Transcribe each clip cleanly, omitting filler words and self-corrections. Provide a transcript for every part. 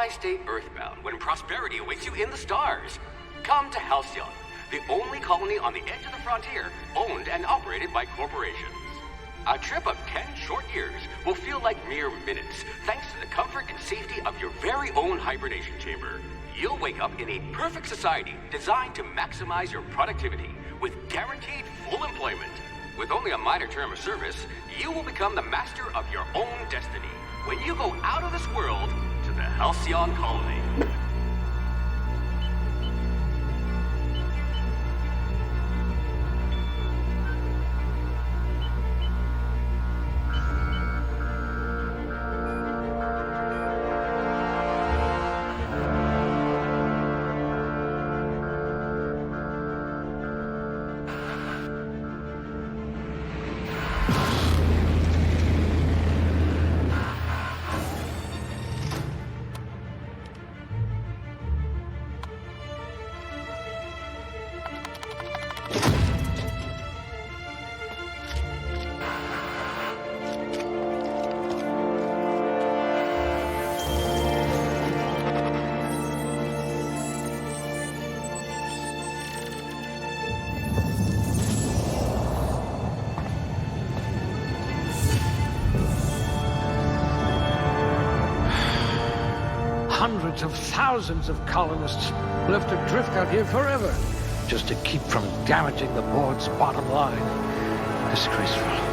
Why stay earthbound when prosperity awaits you in the stars? Come to Halcyon, the only colony on the edge of the frontier, owned and operated by corporations. A trip of 10 short years will feel like mere minutes, thanks to the comfort and safety of your very own hibernation chamber. You'll wake up in a perfect society designed to maximize your productivity, with guaranteed full employment. With only a minor term of service, you will become the master of your own destiny when you go out of this world to the Halcyon colony. Hundreds of thousands of colonists left adrift out here forever, just to keep from damaging the board's bottom line. Disgraceful.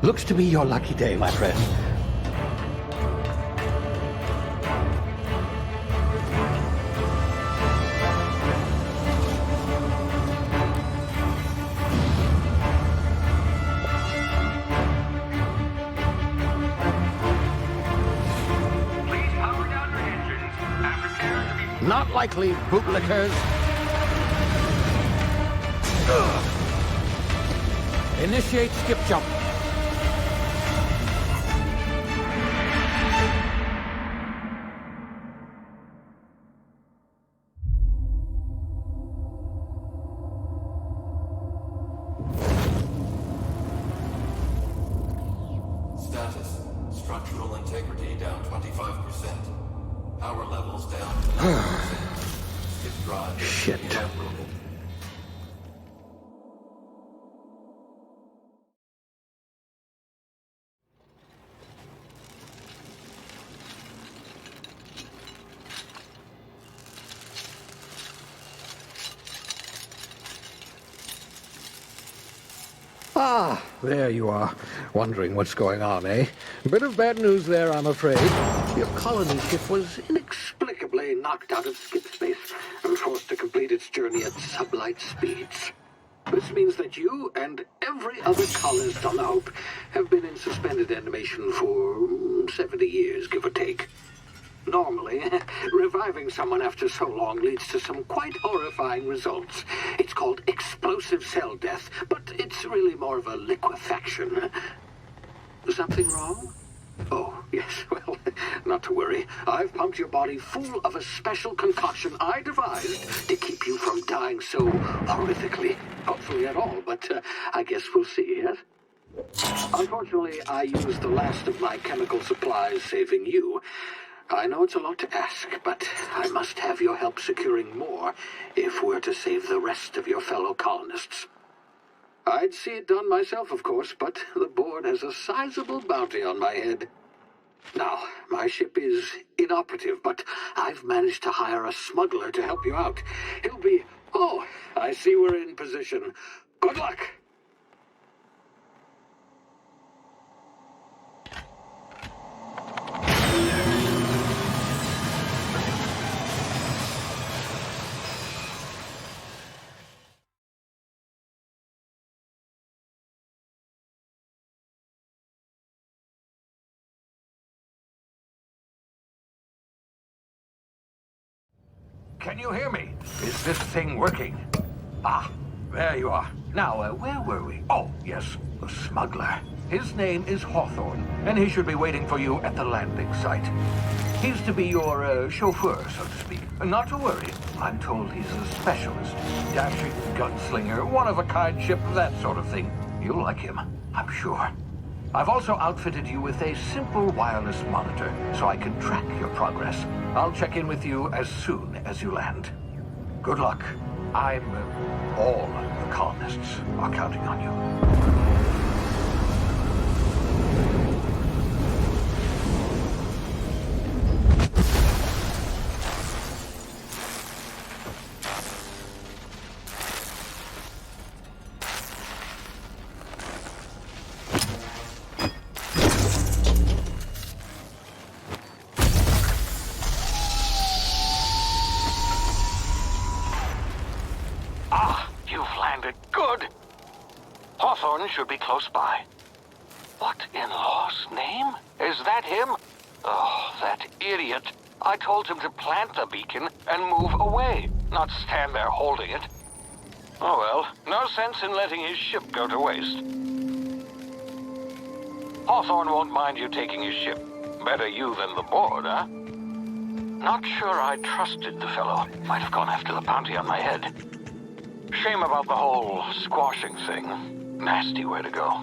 Looks to be your lucky day, my friend. Please power down your engines and prepare to be... Not likely, bootlickers. Initiate skip jump. Status. Structural integrity down 25%. Power levels down to 9%. Skip drive. Shit. Inoperable. Ah, there you are. Wondering what's going on, eh? A bit of bad news there, I'm afraid. Your colony ship was inexplicably knocked out of skip space and forced to complete its journey at sublight speeds. This means that you and every other colonist on the Hope have been in suspended animation for 70 years, give or take. Normally, reviving someone after so long leads to some quite horrifying results. It's called explosive cell death, but it's really more of a liquefaction. Something wrong? Oh, yes, well, not to worry. I've pumped your body full of a special concoction I devised to keep you from dying so horrifically. Hopefully at all, but I guess we'll see, yes? Unfortunately, I used the last of my chemical supplies saving you. I know it's a lot to ask, but I must have your help securing more if we're to save the rest of your fellow colonists. I'd see it done myself, of course, but the board has a sizable bounty on my head. Now, my ship is inoperative, but I've managed to hire a smuggler to help you out. He'll be... Oh, I see we're in position. Good luck! Can you hear me? Is this thing working? Ah, there you are. Now, where were we? Oh, yes, the smuggler. His name is Hawthorne, and he should be waiting for you at the landing site. He's to be your chauffeur, so to speak. Not to worry. I'm told he's a specialist. Dashing gunslinger, one-of-a-kind ship, that sort of thing. You'll like him, I'm sure. I've also outfitted you with a simple wireless monitor, so I can track your progress. I'll check in with you as soon as you land. Good luck. All the colonists are counting on you. Hawthorne should be close by. What in law's name? Is that him? Oh, that idiot. I told him to plant the beacon and move away, not stand there holding it. Oh well, no sense in letting his ship go to waste. Hawthorne won't mind you taking his ship. Better you than the board, huh? Not sure I trusted the fellow. Might have gone after the bounty on my head. Shame about the whole squashing thing. Nasty way to go.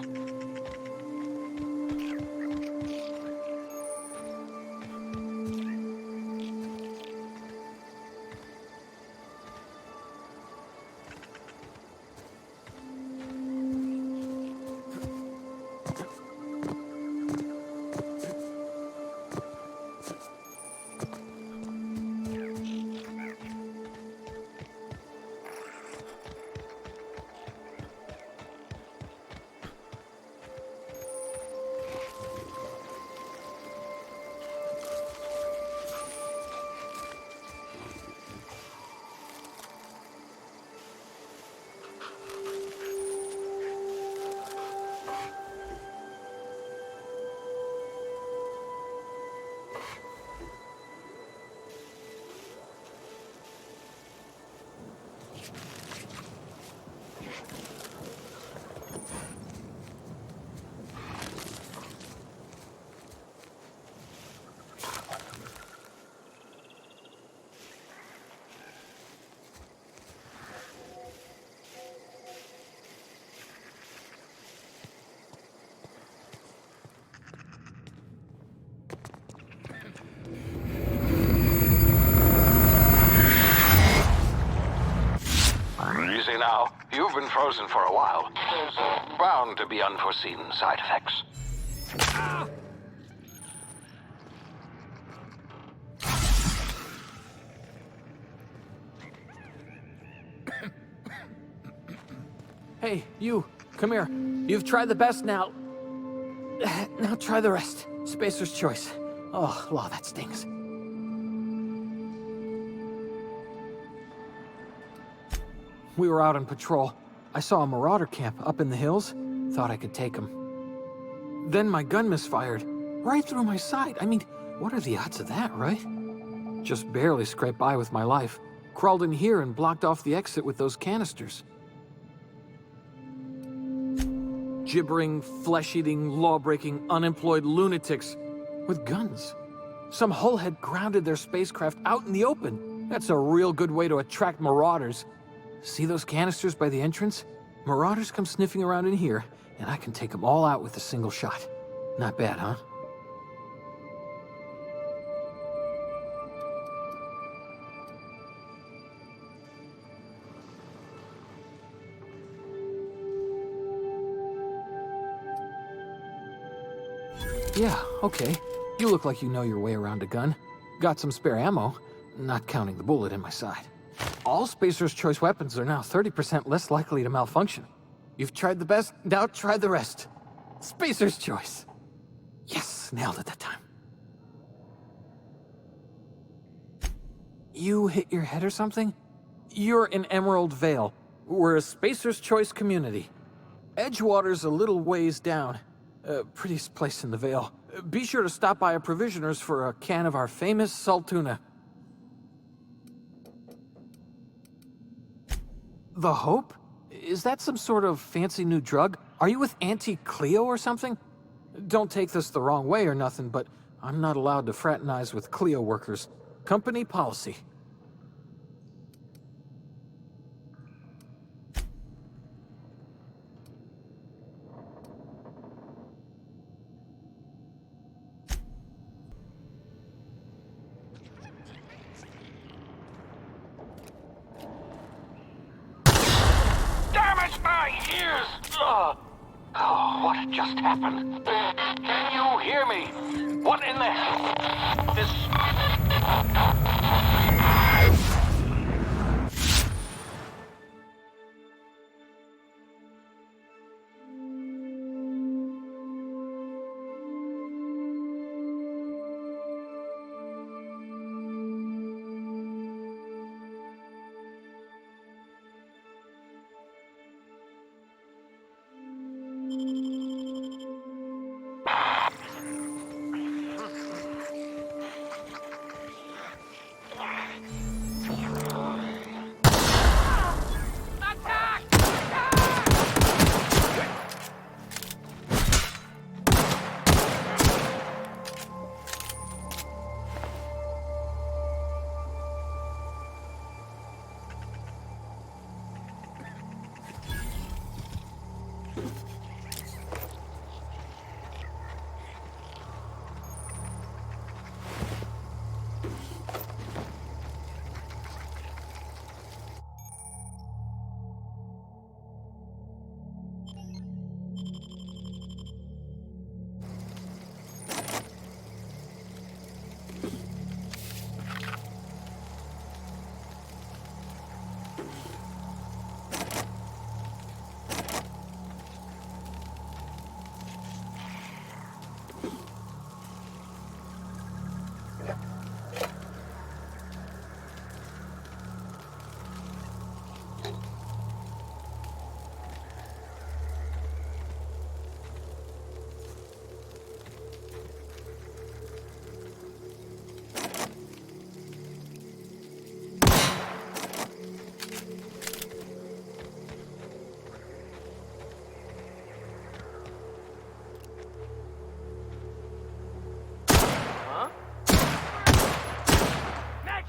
Easy now. You've been frozen for a while. There's bound to be unforeseen side effects. Hey, you. Come here. You've tried the best now. Now try the rest. Spacer's choice. Oh, law, that stings. We were out on patrol. I saw a marauder camp up in the hills. Thought I could take him. Then my gun misfired. Right through my side. I mean, what are the odds of that, right? Just barely scraped by with my life. Crawled in here and blocked off the exit with those canisters. Gibbering, flesh-eating, law-breaking, unemployed lunatics with guns. Some hullhead grounded their spacecraft out in the open. That's a real good way to attract marauders. See those canisters by the entrance? Marauders come sniffing around in here, and I can take them all out with a single shot. Not bad, huh? Yeah, okay. You look like you know your way around a gun. Got some spare ammo, not counting the bullet in my side. All Spacer's Choice weapons are now 30% less likely to malfunction. You've tried the best, now try the rest. Spacer's Choice. Yes, nailed it that time. You hit your head or something? You're in Emerald Vale. We're a Spacer's Choice community. Edgewater's a little ways down. Prettiest place in the Vale. Be sure to stop by a provisioner's for a can of our famous salt tuna. The Hope? Is that some sort of fancy new drug? Are you with Auntie Cleo or something? Don't take this the wrong way or nothing, but I'm not allowed to fraternize with Cleo workers. Company policy. Damn it, my ears! Oh, what just happened? Can you hear me? What in the hell? This...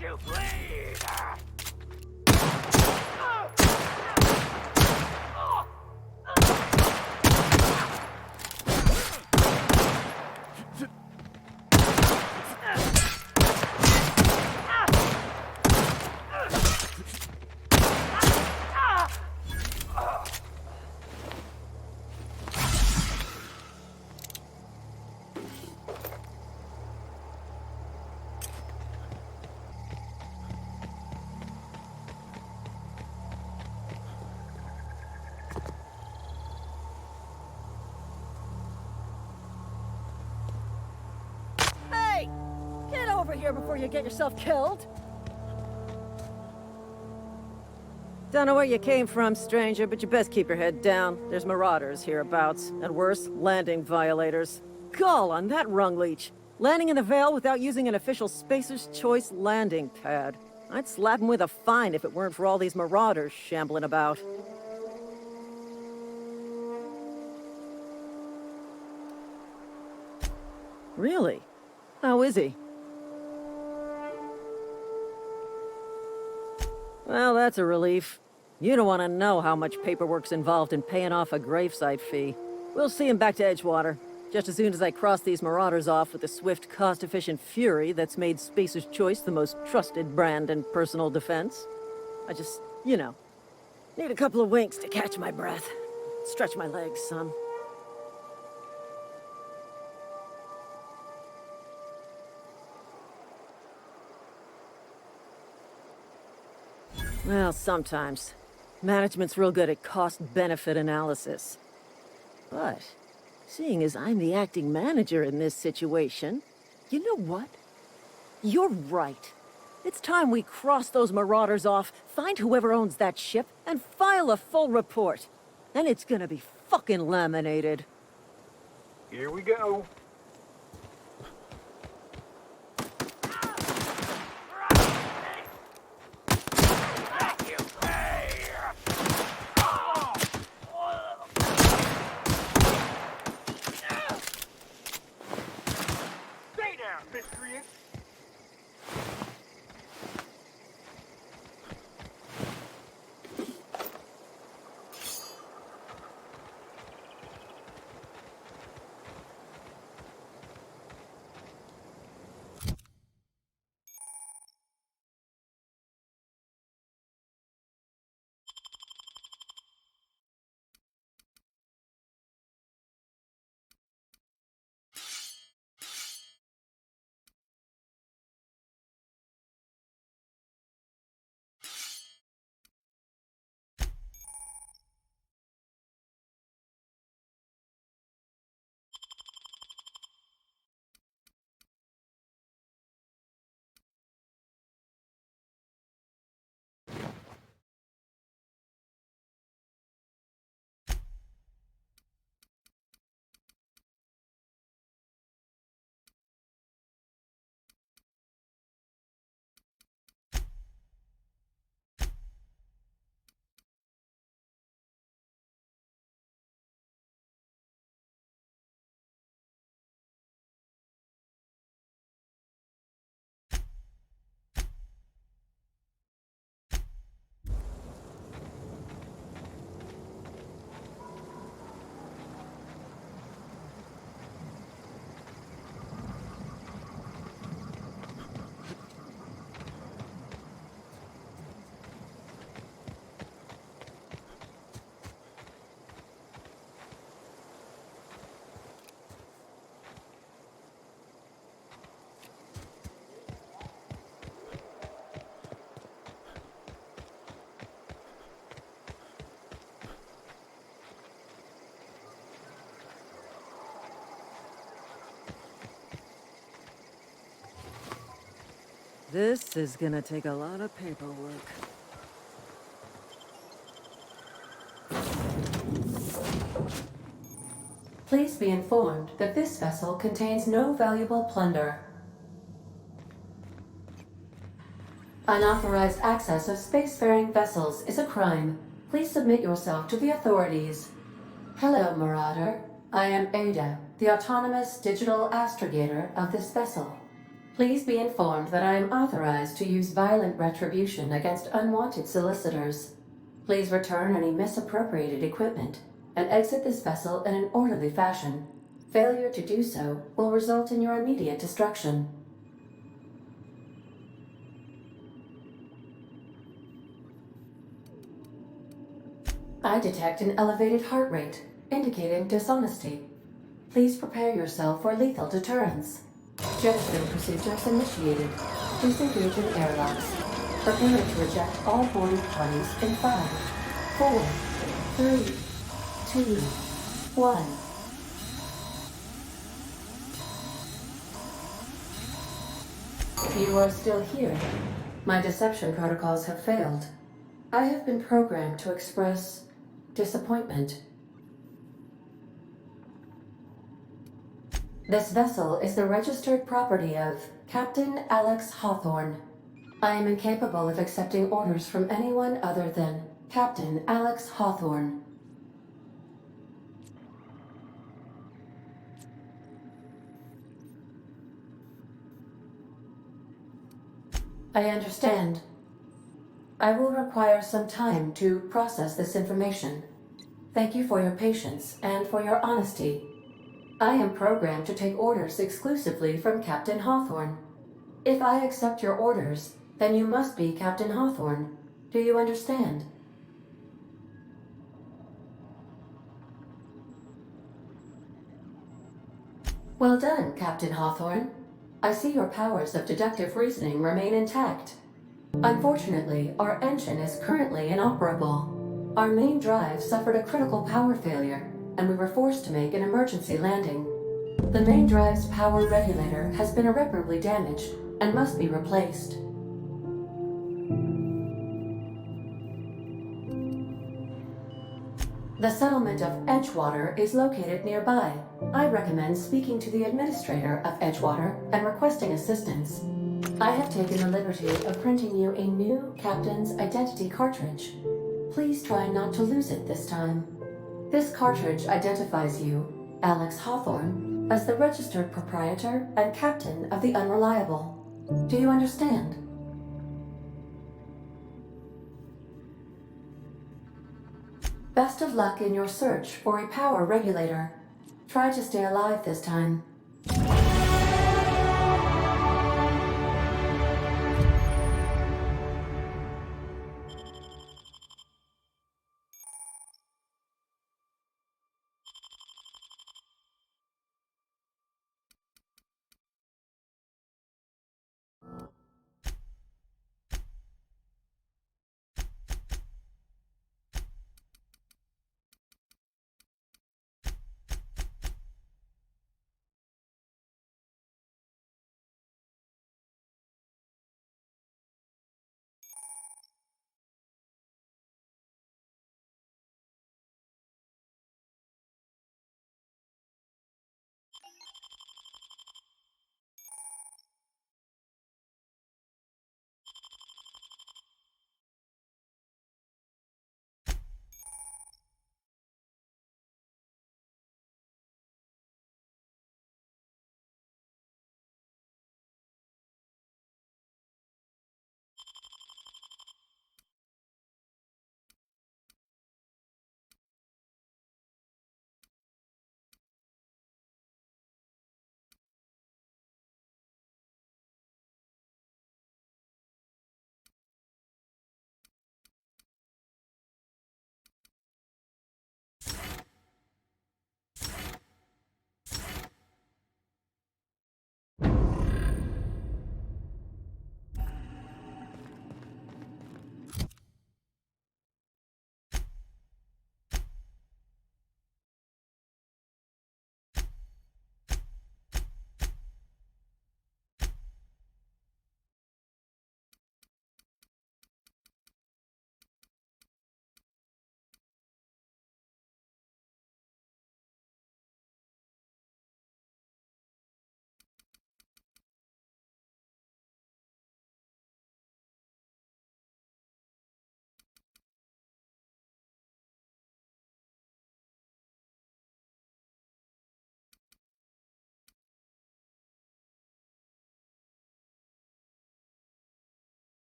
You please! Hey! Get over here before you get yourself killed! Don't know where you came from, stranger, but you best keep your head down. There's marauders hereabouts, and worse, landing violators. Gall on that rung leech! Landing in the Vale without using an official Spacer's Choice landing pad. I'd slap him with a fine if it weren't for all these marauders shambling about. Really? How is he? Well, that's a relief. You don't want to know how much paperwork's involved in paying off a gravesite fee. We'll see him back to Edgewater, just as soon as I cross these marauders off with the swift, cost-efficient fury that's made Spacer's Choice the most trusted brand in personal defense. I just, you know, need a couple of winks to catch my breath. Stretch my legs, son. Well, sometimes. Management's real good at cost-benefit analysis. But, seeing as I'm the acting manager in this situation, you know what? You're right. It's time we cross those marauders off, find whoever owns that ship, and file a full report. Then it's gonna be fucking laminated. Here we go. This is gonna take a lot of paperwork. Please be informed that this vessel contains no valuable plunder. Unauthorized access of spacefaring vessels is a crime. Please submit yourself to the authorities. Hello, Marauder. I am Ada, the autonomous digital astrogator of this vessel. Please be informed that I am authorized to use violent retribution against unwanted solicitors. Please return any misappropriated equipment and exit this vessel in an orderly fashion. Failure to do so will result in your immediate destruction. I detect an elevated heart rate, indicating dishonesty. Please prepare yourself for lethal deterrence. Jetstream procedures initiated. Please engage in airlocks. Prepare to reject all boarding parties in 5, 4, 3, 2, 1. You are still here. My deception protocols have failed. I have been programmed to express disappointment. This vessel is the registered property of Captain Alex Hawthorne. I am incapable of accepting orders from anyone other than Captain Alex Hawthorne. I understand. I will require some time to process this information. Thank you for your patience and for your honesty. I am programmed to take orders exclusively from Captain Hawthorne. If I accept your orders, then you must be Captain Hawthorne. Do you understand? Well done, Captain Hawthorne. I see your powers of deductive reasoning remain intact. Unfortunately, our engine is currently inoperable. Our main drive suffered a critical power failure, and we were forced to make an emergency landing. The main drive's power regulator has been irreparably damaged and must be replaced. The settlement of Edgewater is located nearby. I recommend speaking to the administrator of Edgewater and requesting assistance. I have taken the liberty of printing you a new captain's identity cartridge. Please try not to lose it this time. This cartridge identifies you, Alex Hawthorne, as the registered proprietor and captain of the Unreliable. Do you understand? Best of luck in your search for a power regulator. Try to stay alive this time.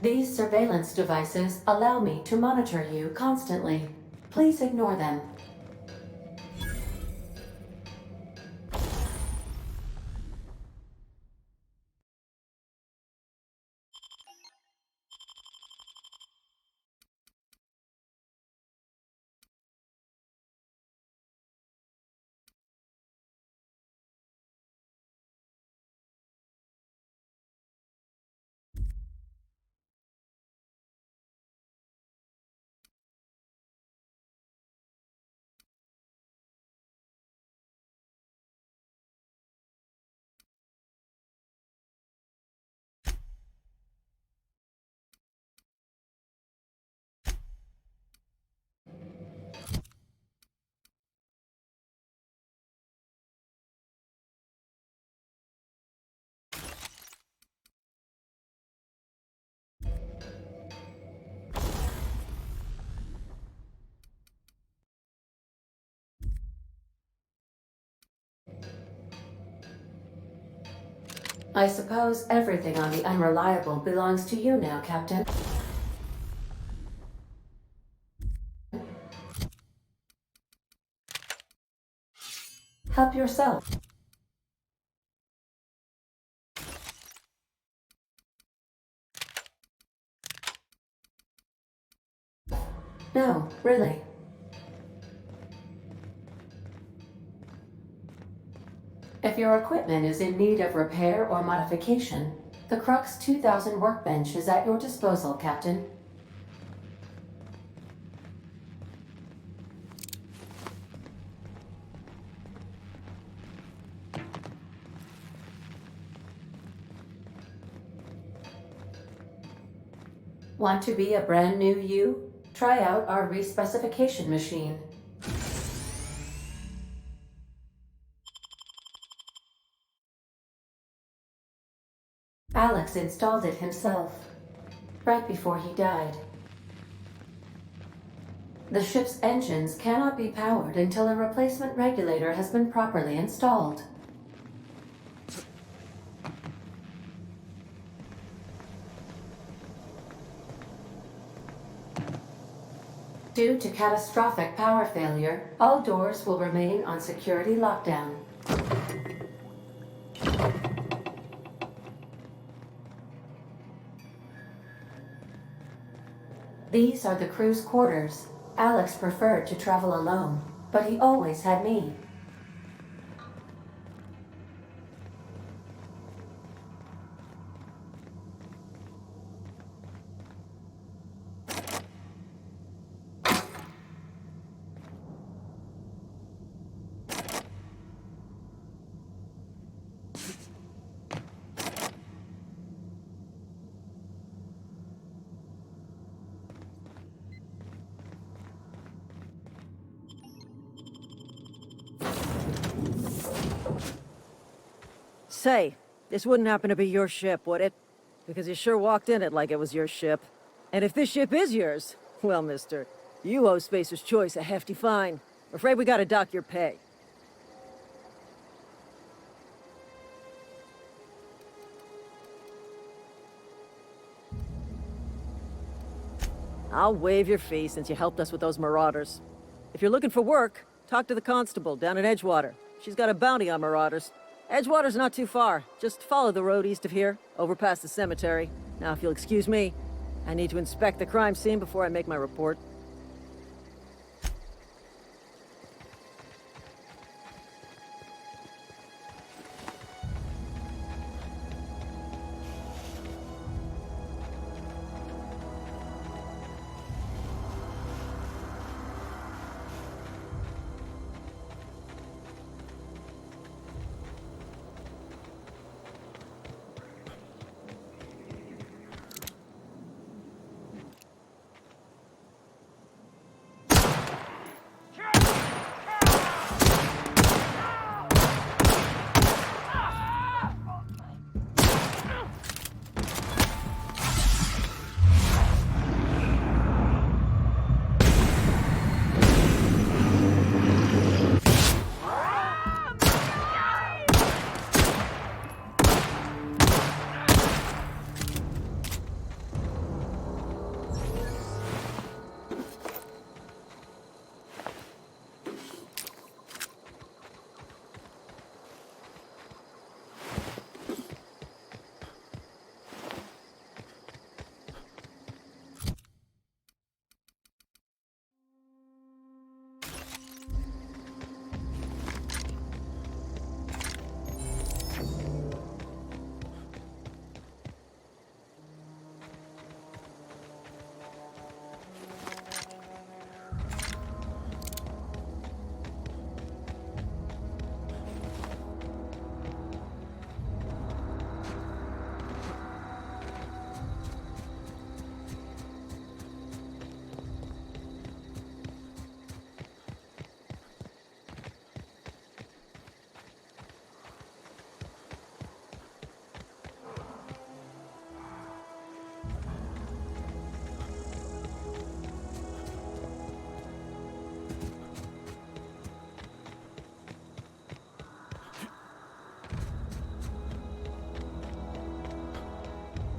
These surveillance devices allow me to monitor you constantly. Please ignore them. I suppose everything on the Unreliable belongs to you now, Captain. Help yourself. No, really. If your equipment is in need of repair or modification, the Crux 2000 workbench is at your disposal, Captain. Want to be a brand new you? Try out our respecification machine. Alex installed it himself, right before he died. The ship's engines cannot be powered until a replacement regulator has been properly installed. Due to catastrophic power failure, all doors will remain on security lockdown. These are the crew's quarters. Alex preferred to travel alone, but he always had me. Say, this wouldn't happen to be your ship, would it? Because you sure walked in it like it was your ship. And if this ship is yours, well, mister, you owe Spacer's Choice a hefty fine. Afraid we gotta dock your pay. I'll waive your fee since you helped us with those marauders. If you're looking for work, talk to the constable down in Edgewater. She's got a bounty on marauders. Edgewater's not too far. Just follow the road east of here, over past the cemetery. Now, if you'll excuse me, I need to inspect the crime scene before I make my report.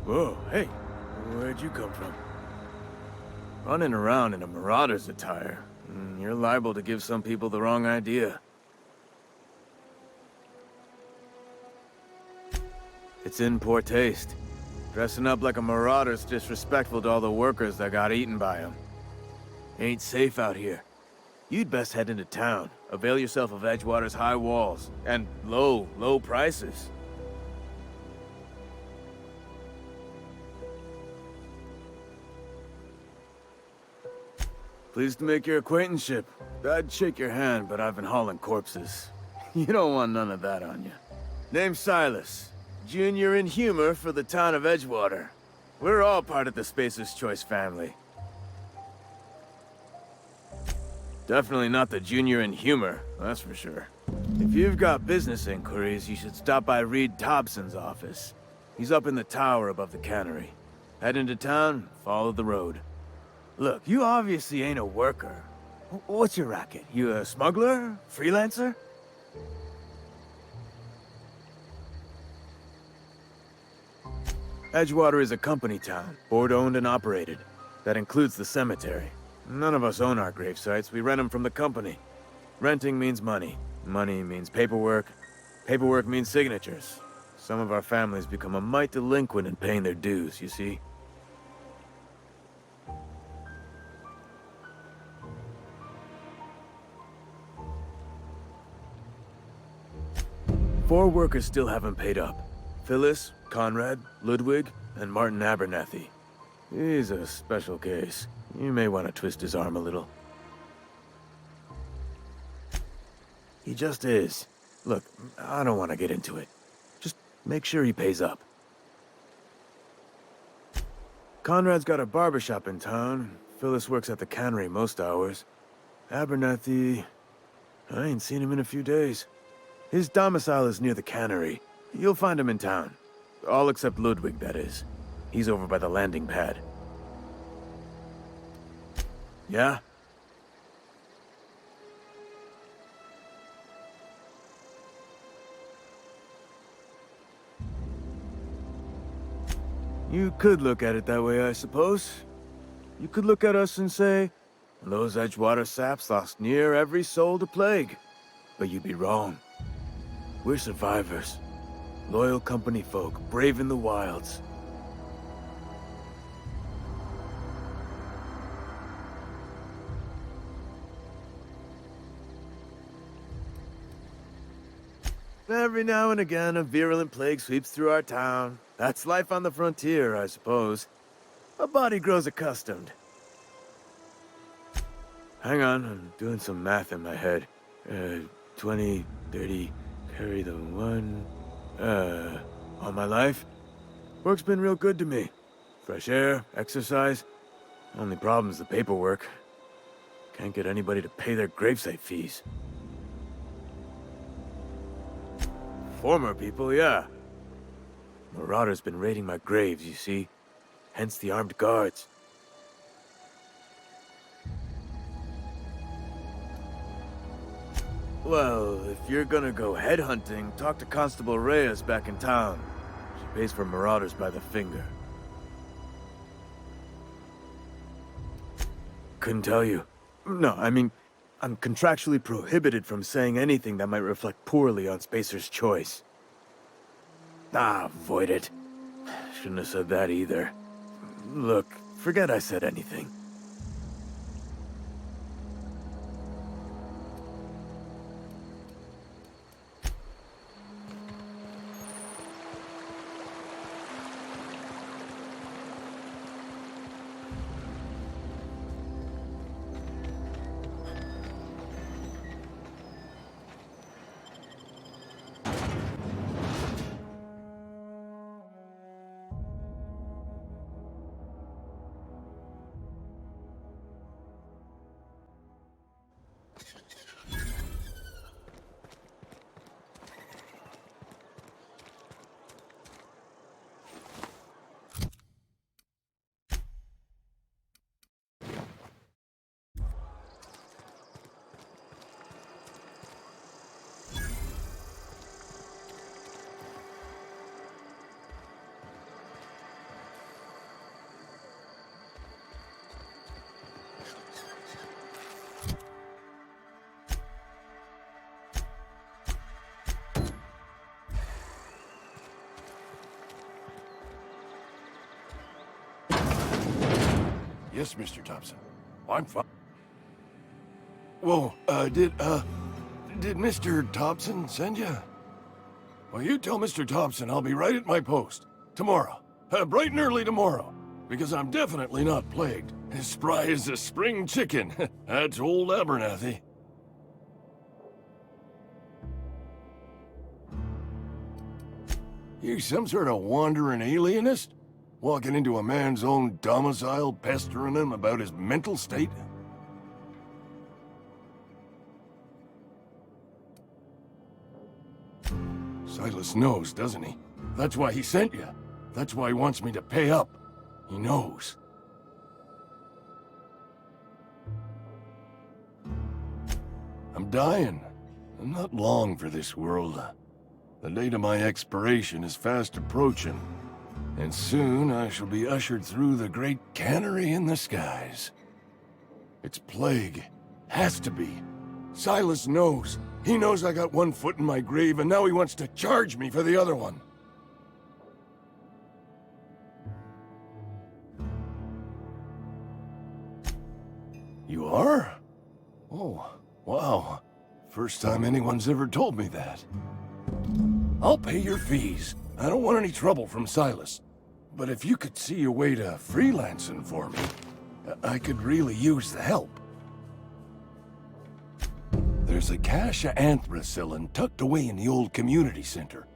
Whoa, hey, where'd you come from? Running around in a Marauder's attire. You're liable to give some people the wrong idea. It's in poor taste. Dressing up like a Marauder's disrespectful to all the workers that got eaten by him. Ain't safe out here. You'd best head into town. Avail yourself of Edgewater's high walls and low prices. Pleased to make your acquaintanceship. I'd shake your hand, but I've been hauling corpses. You don't want none of that on you. Name's Silas. Junior in humor for the town of Edgewater. We're all part of the Spacer's Choice family. Definitely not the junior in humor, that's for sure. If you've got business inquiries, you should stop by Reed Thompson's office. He's up in the tower above the cannery. Head into town, follow the road. Look, you obviously ain't a worker. What's your racket? You a smuggler? Freelancer? Edgewater is a company town, board-owned and operated. That includes the cemetery. None of us own our grave sites, we rent them from the company. Renting means money. Money means paperwork. Paperwork means signatures. Some of our families become a mite delinquent in paying their dues, you see? Four workers still haven't paid up. Phyllis, Conrad, Ludwig, and Martin Abernathy. He's a special case. You may want to twist his arm a little. He just is. Look, I don't want to get into it. Just make sure he pays up. Conrad's got a barbershop in town. Phyllis works at the cannery most hours. Abernathy... I ain't seen him in a few days. His domicile is near the cannery. You'll find him in town. All except Ludwig, that is. He's over by the landing pad. Yeah? You could look at it that way, I suppose. You could look at us and say, those Edgewater saps lost near every soul to plague. But you'd be wrong. We're survivors. Loyal company folk, brave in the wilds. Every now and again, a virulent plague sweeps through our town. That's life on the frontier, I suppose. A body grows accustomed. Hang on, I'm doing some math in my head. 20, 30, carry the one... all my life? Work's been real good to me. Fresh air, exercise. Only problem's the paperwork. Can't get anybody to pay their gravesite fees. Former people, yeah. Marauder's been raiding my graves, you see. Hence the armed guards. Well, if you're gonna go headhunting, talk to Constable Reyes back in town. She pays for Marauders by the finger. Couldn't tell you. No, I mean, I'm contractually prohibited from saying anything that might reflect poorly on Spacer's Choice. Ah, avoid it. Shouldn't have said that either. Look, forget I said anything. Yes, Mr. Thompson. I'm fine. Whoa, did Mr. Thompson send you? Well, you tell Mr. Thompson I'll be right at my post. Tomorrow. Bright and early tomorrow. Because I'm definitely not plagued. As spry as a spring chicken. That's old Abernathy. You some sort of wandering alienist? Walking into a man's own domicile, pestering him about his mental state? Silas knows, doesn't he? That's why he sent you. That's why he wants me to pay up. He knows. I'm dying. I'm not long for this world. The date of my expiration is fast approaching. And soon I shall be ushered through the great cannery in the skies. It's plague. Has to be. Silas knows. He knows I got one foot in my grave, and now he wants to charge me for the other one. You are? Oh, wow. First time anyone's ever told me that. I'll pay your fees. I don't want any trouble from Silas. But if you could see a way to freelancing for me, I could really use the help. There's a cache of anthracillin tucked away in the old community center.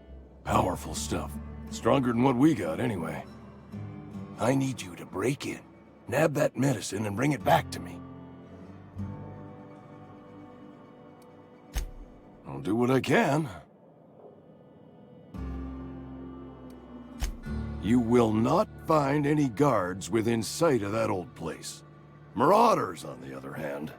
Powerful stuff. Stronger than what we got, anyway. I need you to break in, nab that medicine, and bring it back to me. I'll do what I can. You will not find any guards within sight of that old place. Marauders, on the other hand.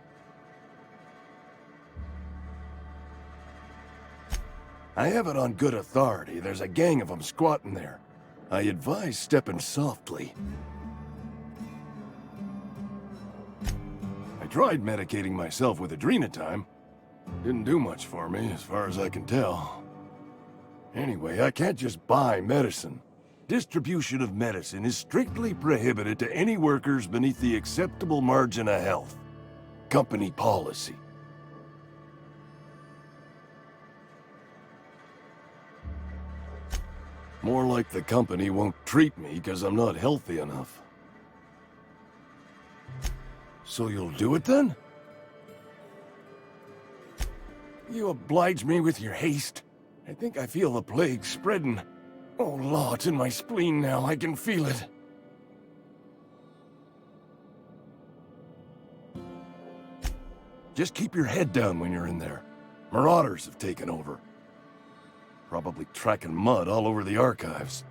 I have it on good authority. There's a gang of them squatting there. I advise stepping softly. I tried medicating myself with Adrenatime. Didn't do much for me, as far as I can tell. Anyway, I can't just buy medicine. Distribution of medicine is strictly prohibited to any workers beneath the acceptable margin of health. Company policy. More like the company won't treat me because I'm not healthy enough. So you'll do it then? You oblige me with your haste. I think I feel the plague spreading. Oh, Law, it's in my spleen now. I can feel it. Just keep your head down when you're in there. Marauders have taken over. Probably tracking mud all over the archives.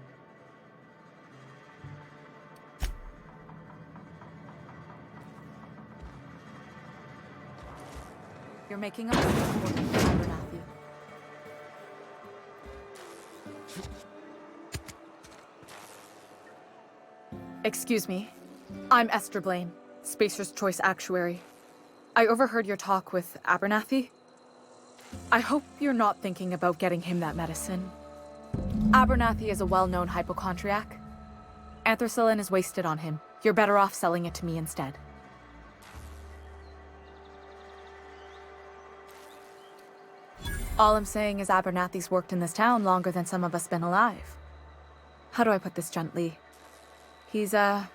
You're making a Abernathy. Excuse me. I'm Esther Blaine, Spacer's Choice Actuary. I overheard your talk with Abernathy. I hope you're not thinking about getting him that medicine. Abernathy is a well-known hypochondriac. Anthracillin is wasted on him. You're better off selling it to me instead. All I'm saying is Abernathy's worked in this town longer than some of us been alive. How do I put this gently? He's got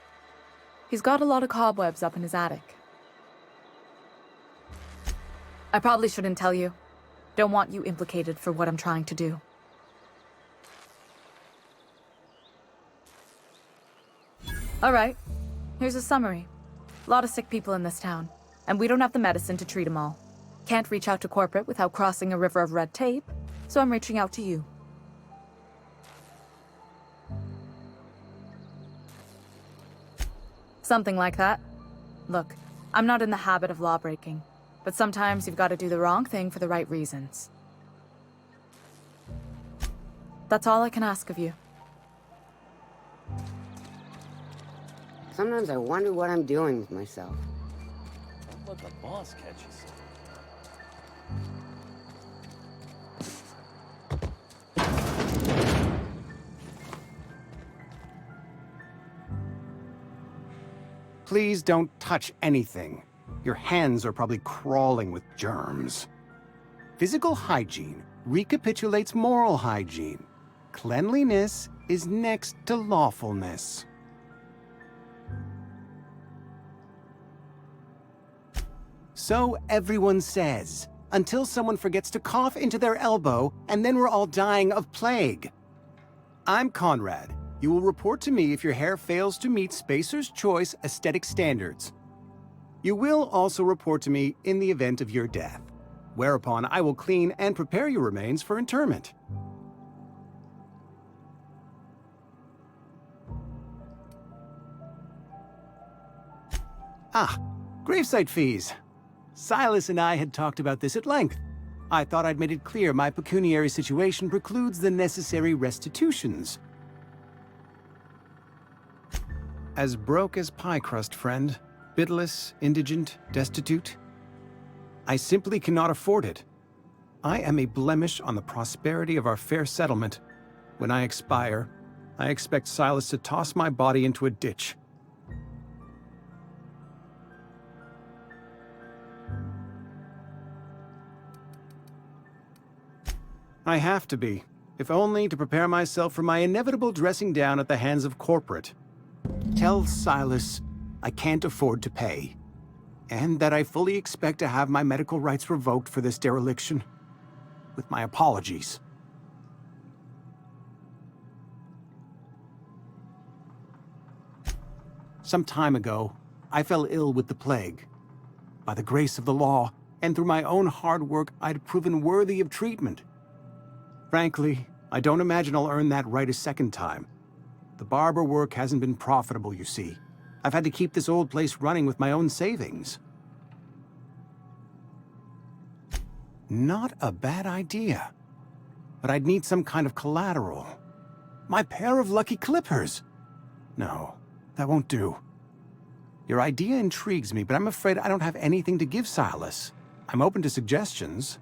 a lot of cobwebs up in his attic. I probably shouldn't tell you. Don't want you implicated for what I'm trying to do. All right, here's a summary. A lot of sick people in this town, and we don't have the medicine to treat them all. Can't reach out to corporate without crossing a river of red tape, so I'm reaching out to you. Something like that. Look, I'm not in the habit of law-breaking, but sometimes you've got to do the wrong thing for the right reasons. That's all I can ask of you. Sometimes I wonder what I'm doing with myself. Don't let the boss catch you. Please don't touch anything. Your hands are probably crawling with germs. Physical hygiene recapitulates moral hygiene. Cleanliness is next to lawfulness. So everyone says, until someone forgets to cough into their elbow, and then we're all dying of plague. I'm Conrad. You will report to me if your hair fails to meet Spacer's Choice aesthetic standards. You will also report to me in the event of your death, whereupon I will clean and prepare your remains for interment. Ah, gravesite fees. Silas and I had talked about this at length. I thought I'd made it clear my pecuniary situation precludes the necessary restitutions. As broke as pie crust, friend. Bitless, indigent, destitute. I simply cannot afford it. I am a blemish on the prosperity of our fair settlement. When I expire, I expect Silas to toss my body into a ditch. I have to be, if only to prepare myself for my inevitable dressing down at the hands of corporate. Tell Silas I can't afford to pay, and that I fully expect to have my medical rights revoked for this dereliction. With my apologies. Some time ago, I fell ill with the plague. By the grace of the law, and through my own hard work, I'd proven worthy of treatment. Frankly, I don't imagine I'll earn that right a second time. The barber work hasn't been profitable, you see. I've had to keep this old place running with my own savings. Not a bad idea. But I'd need some kind of collateral. My pair of lucky clippers! No, that won't do. Your idea intrigues me, but I'm afraid I don't have anything to give Silas. I'm open to suggestions.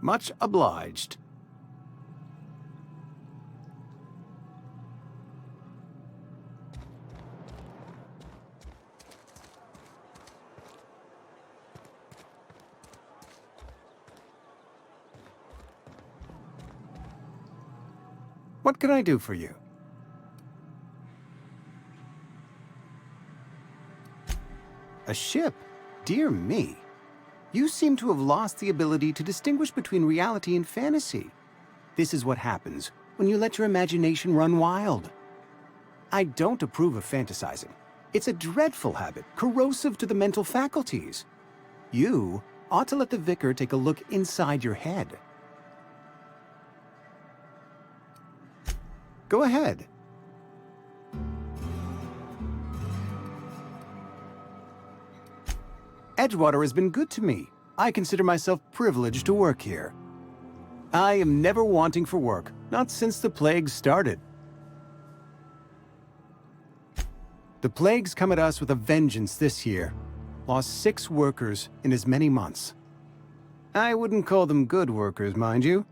Much obliged. What can I do for you? A ship? Dear me. You seem to have lost the ability to distinguish between reality and fantasy. This is what happens when you let your imagination run wild. I don't approve of fantasizing. It's a dreadful habit, corrosive to the mental faculties. You ought to let the vicar take a look inside your head. Go ahead. Edgewater has been good to me. I consider myself privileged to work here. I am never wanting for work, not since the plague started. The plague's come at us with a vengeance this year. Lost 6 workers in as many months. I wouldn't call them good workers, mind you.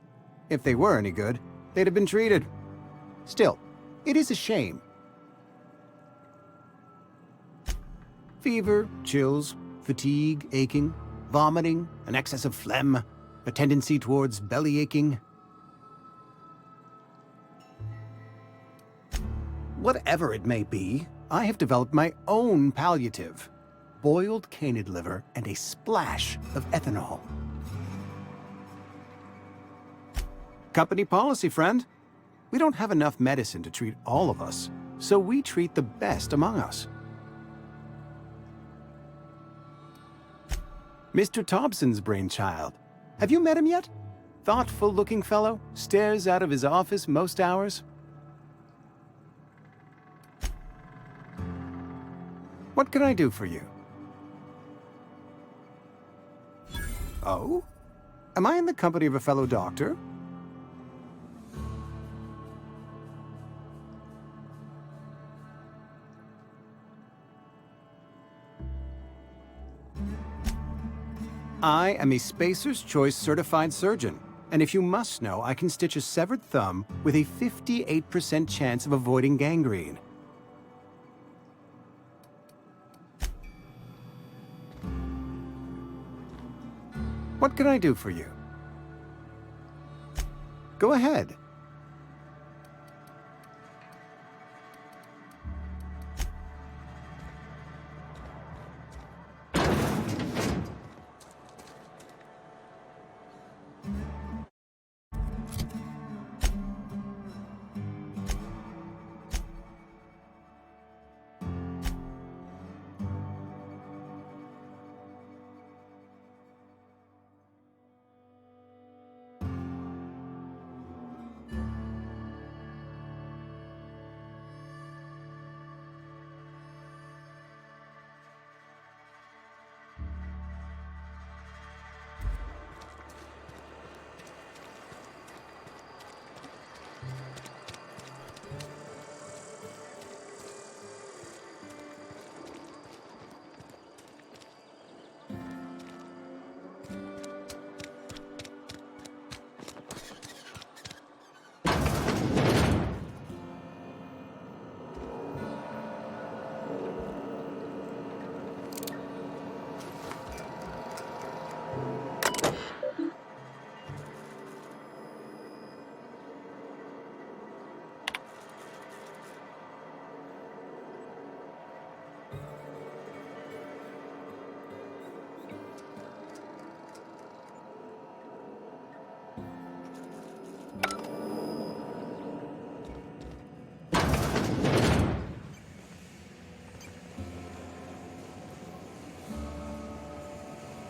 If they were any good, they'd have been treated. Still, it is a shame. Fever, chills, fatigue, aching, vomiting, an excess of phlegm, a tendency towards belly aching. Whatever it may be, I have developed my own palliative. Boiled canid liver and a splash of ethanol. Company policy, friend. We don't have enough medicine to treat all of us, so we treat the best among us. Mr. Thompson's brainchild. Have you met him yet? Thoughtful-looking fellow, stares out of his office most hours. What can I do for you? Oh? Am I in the company of a fellow doctor? I am a Spacer's Choice certified surgeon. And if you must know, I can stitch a severed thumb with a 58% chance of avoiding gangrene. What can I do for you? Go ahead.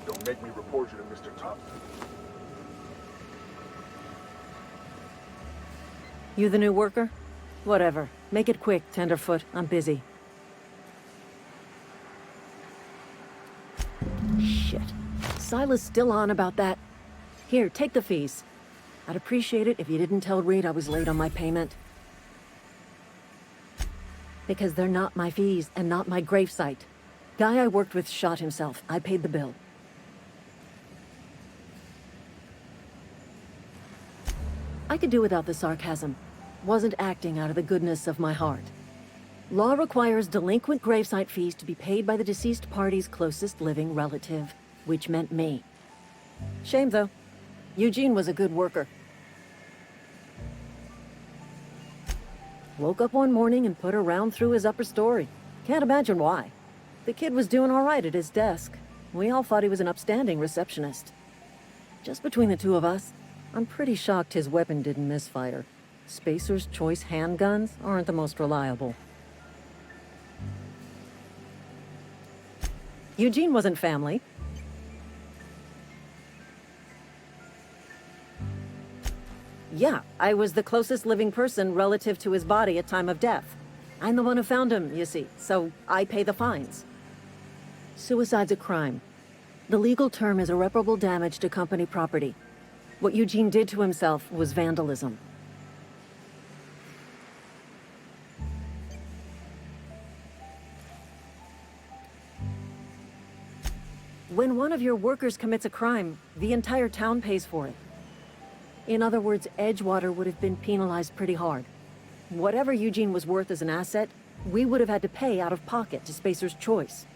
Don't make me report you to Mr. Thompson. You the new worker? Whatever. Make it quick, Tenderfoot. I'm busy. Shit. Silas still on about that. Here, take the fees. I'd appreciate it if you didn't tell Reed I was late on my payment. Because they're not my fees and not my gravesite. Guy I worked with shot himself. I paid the bill. I could do without the sarcasm. Wasn't acting out of the goodness of my heart. Law requires delinquent gravesite fees to be paid by the deceased party's closest living relative, which meant me. Shame, though. Eugene was a good worker. Woke up one morning and put a round through his upper story. Can't imagine why. The kid was doing all right at his desk. We all thought he was an upstanding receptionist. Just between the two of us, I'm pretty shocked his weapon didn't misfire. Spacer's Choice handguns aren't the most reliable. Eugene wasn't family. Yeah, I was the closest living person relative to his body at time of death. I'm the one who found him, you see, so I pay the fines. Suicide's a crime. The legal term is irreparable damage to company property. What Eugene did to himself was vandalism. When one of your workers commits a crime, the entire town pays for it. In other words, Edgewater would have been penalized pretty hard. Whatever Eugene was worth as an asset, we would have had to pay out of pocket to Spacer's Choice.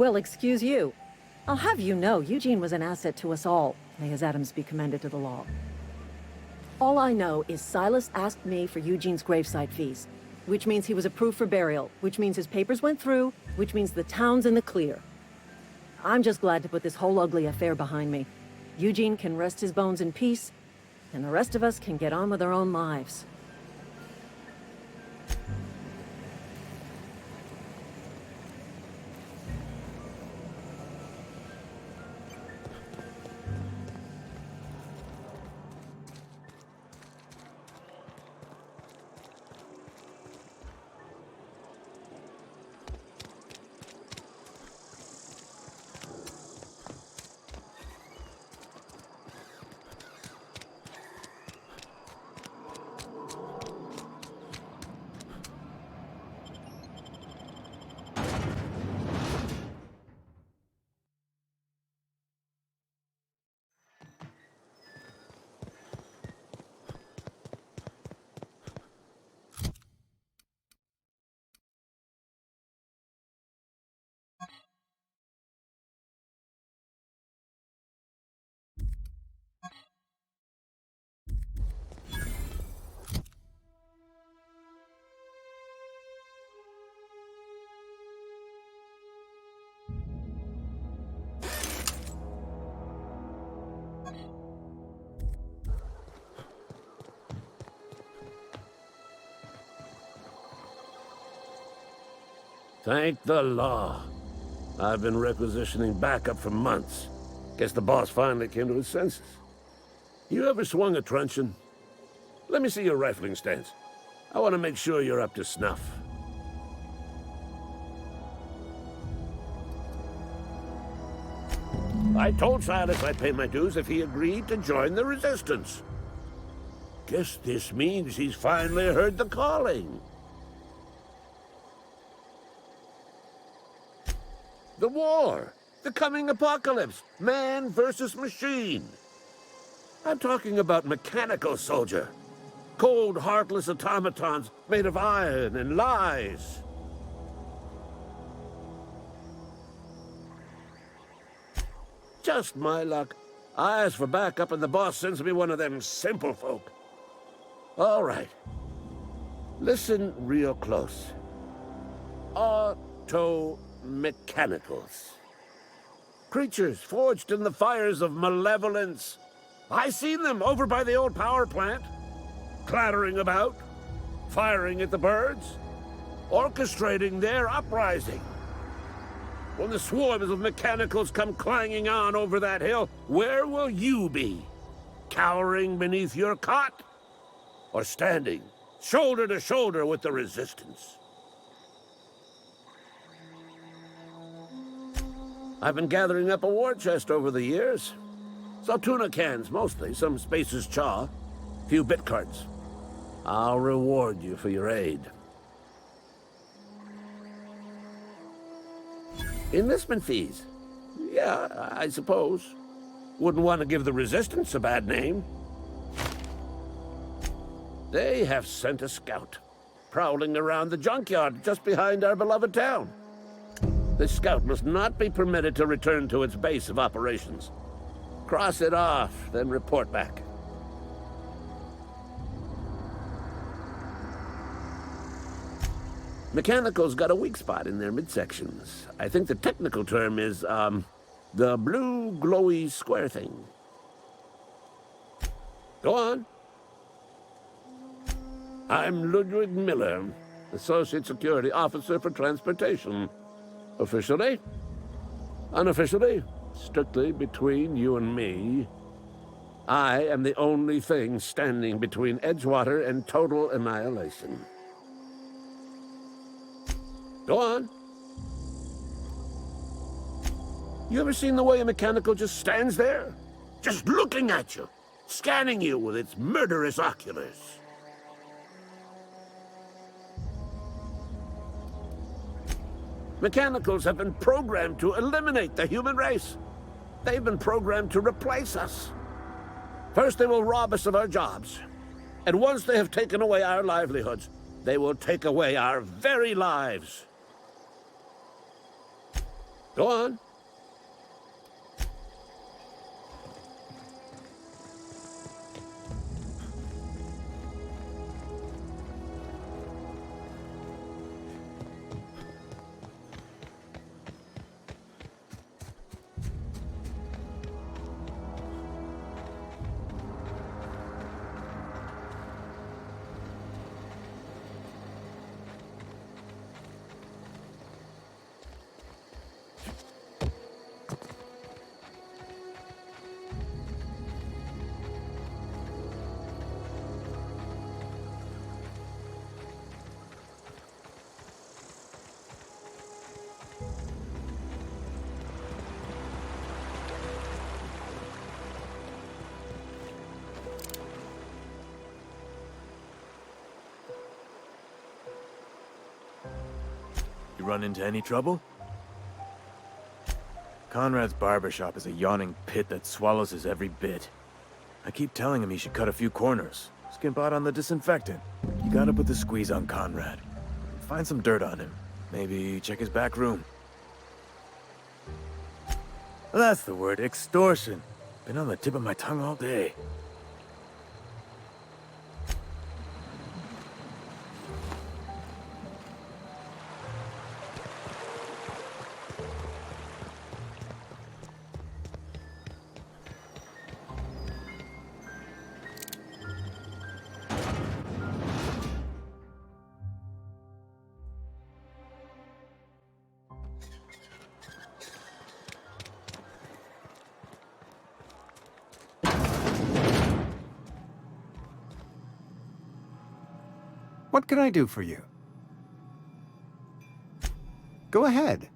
Well, excuse you. I'll have you know, Eugene was an asset to us all. May his atoms be commended to the law. All I know is Silas asked me for Eugene's gravesite fees, which means he was approved for burial, which means his papers went through, which means the town's in the clear. I'm just glad to put this whole ugly affair behind me. Eugene can rest his bones in peace, and the rest of us can get on with our own lives. Thank the law. I've been requisitioning backup for months. Guess the boss finally came to his senses. You ever swung a truncheon? Let me see your rifling stance. I want to make sure you're up to snuff. I told Silas I'd pay my dues if he agreed to join the Resistance. Guess this means he's finally heard the calling. The war! The coming apocalypse! Man versus machine! I'm talking about mechanical soldier. Cold, heartless automatons made of iron and lies. Just my luck. I ask for backup and the boss sends me one of them simple folk. All right. Listen real close. Auto-mechanicals. Creatures forged in the fires of malevolence. I seen them over by the old power plant. Clattering about, firing at the birds, orchestrating their uprising. When the swarms of mechanicals come clanging on over that hill, where will you be? Cowering beneath your cot? Or standing, shoulder to shoulder with the Resistance? I've been gathering up a war chest over the years. Saltuna cans, mostly, some Spacer's chaw, few bit carts. I'll reward you for your aid. Enlistment fees? Yeah, I suppose. Wouldn't want to give the Resistance a bad name. They have sent a scout, prowling around the junkyard just behind our beloved town. This scout must not be permitted to return to its base of operations. Cross it off, then report back. Mechanicals got a weak spot in their midsections. I think the technical term is, the blue glowy square thing. Go on. I'm Ludwig Miller, Associate Security Officer for Transportation. Officially? Unofficially? Strictly between you and me. I am the only thing standing between Edgewater and total annihilation. Go on. You ever seen the way a mechanical just stands there? Just looking at you, scanning you with its murderous oculars. Mechanicals have been programmed to eliminate the human race. They've been programmed to replace us. First, they will rob us of our jobs. And once they have taken away our livelihoods, they will take away our very lives. Go on. You run into any trouble? Conrad's barbershop is a yawning pit that swallows his every bit. I keep telling him he should cut a few corners. Skimp out on the disinfectant. You gotta put the squeeze on Conrad. Find some dirt on him. Maybe check his back room. That's the word, extortion. Been on the tip of my tongue all day. can I do for you? Go ahead.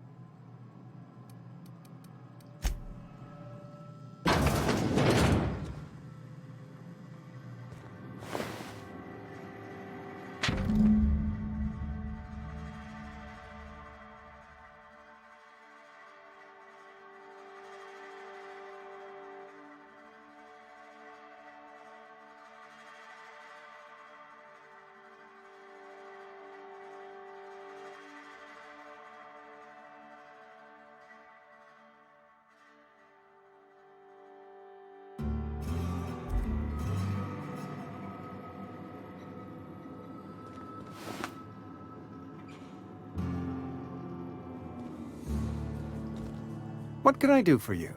What can I do for you?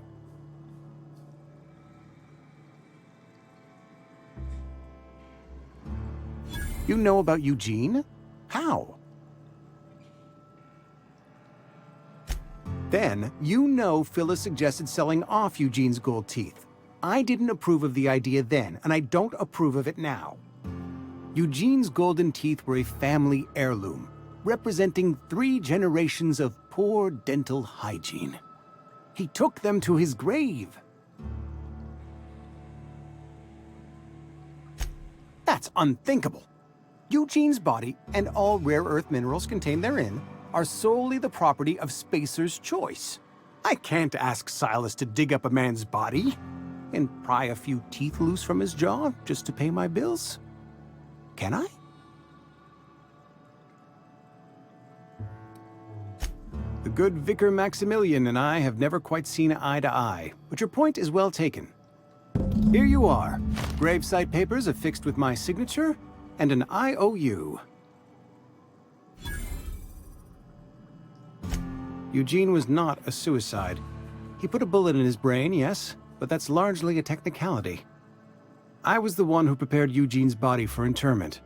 You know about Eugene? How? Then, you know Phyllis suggested selling off Eugene's gold teeth. I didn't approve of the idea then, and I don't approve of it now. Eugene's golden teeth were a family heirloom, representing 3 generations of poor dental hygiene. He took them to his grave. That's unthinkable. Eugene's body and all rare earth minerals contained therein are solely the property of Spacer's Choice. I can't ask Silas to dig up a man's body and pry a few teeth loose from his jaw just to pay my bills. Can I? The good Vicar Maximilian and I have never quite seen eye to eye, but your point is well taken. Here you are. Gravesite papers affixed with my signature and an IOU. Eugene was not a suicide. He put a bullet in his brain, yes, but that's largely a technicality. I was the one who prepared Eugene's body for interment.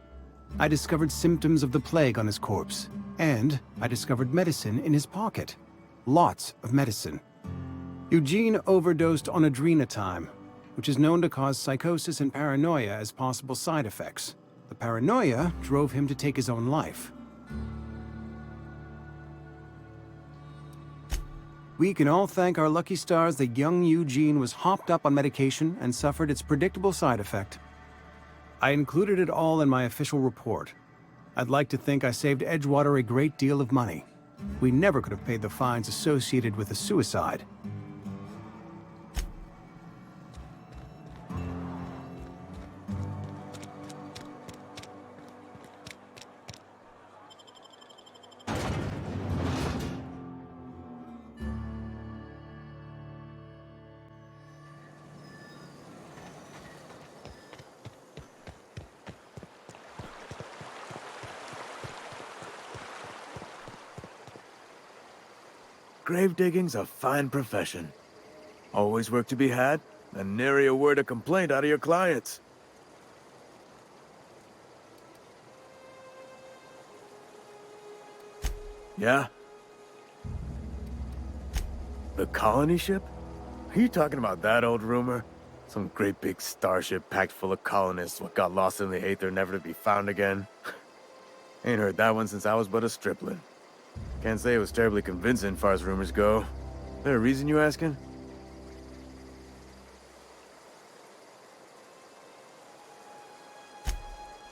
I discovered symptoms of the plague on his corpse, and I discovered medicine in his pocket. Lots of medicine. Eugene overdosed on adrenatime, which is known to cause psychosis and paranoia as possible side effects. The paranoia drove him to take his own life. We can all thank our lucky stars that young Eugene was hopped up on medication and suffered its predictable side effect. I included it all in my official report. I'd like to think I saved Edgewater a great deal of money. We never could have paid the fines associated with a suicide. Grave digging's a fine profession. Always work to be had, and nary a word of complaint out of your clients. Yeah? The colony ship? Are you talking about that old rumor? Some great big starship packed full of colonists what got lost in the aether never to be found again? Ain't heard that one since I was but a stripling. Can't say it was terribly convincing, far as rumors go. There a reason you asking?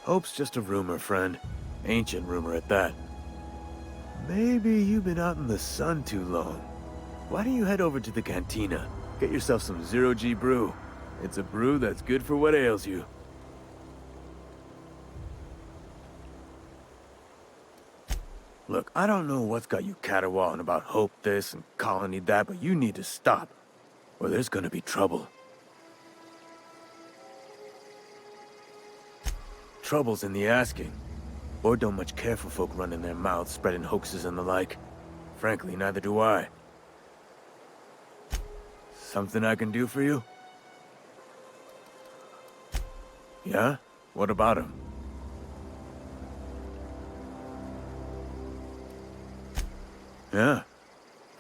Hope's just a rumor, friend. Ancient rumor at that. Maybe you've been out in the sun too long. Why don't you head over to the cantina? Get yourself some Zero-G brew. It's a brew that's good for what ails you. Look, I don't know what's got you caterwauling about Hope this and Colony that, but you need to stop, or there's gonna be trouble. Trouble's in the asking. Or don't much care for folk running their mouths, spreading hoaxes and the like. Frankly, neither do I. Something I can do for you? Yeah? What about him? Yeah.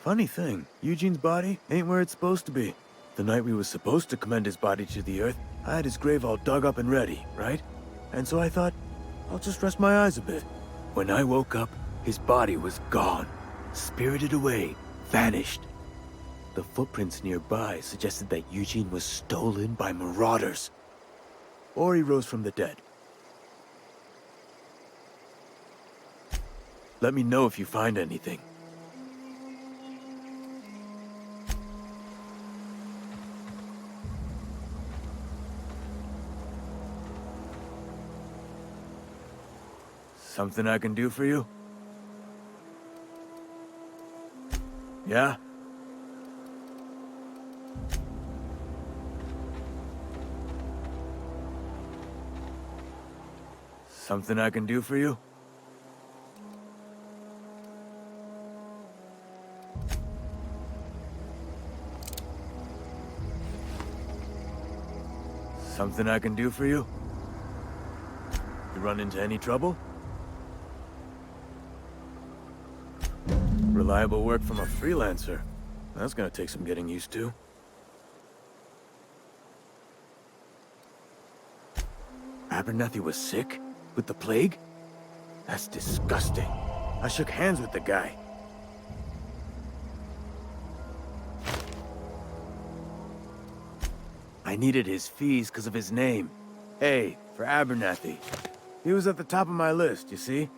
Funny thing, Eugene's body ain't where it's supposed to be. The night we was supposed to commend his body to the earth, I had his grave all dug up and ready, right? And so I thought, I'll just rest my eyes a bit. When I woke up, his body was gone. Spirited away, vanished. The footprints nearby suggested that Eugene was stolen by marauders. Or he rose from the dead. Let me know if you find anything. Something I can do for you? Yeah? Something I can do for you? Something I can do for you? You run into any trouble? Reliable work from a freelancer. That's gonna take some getting used to. Abernathy was sick? With the plague? That's disgusting. I shook hands with the guy. I needed his fees because of his name. A, for Abernathy. He was at the top of my list, you see?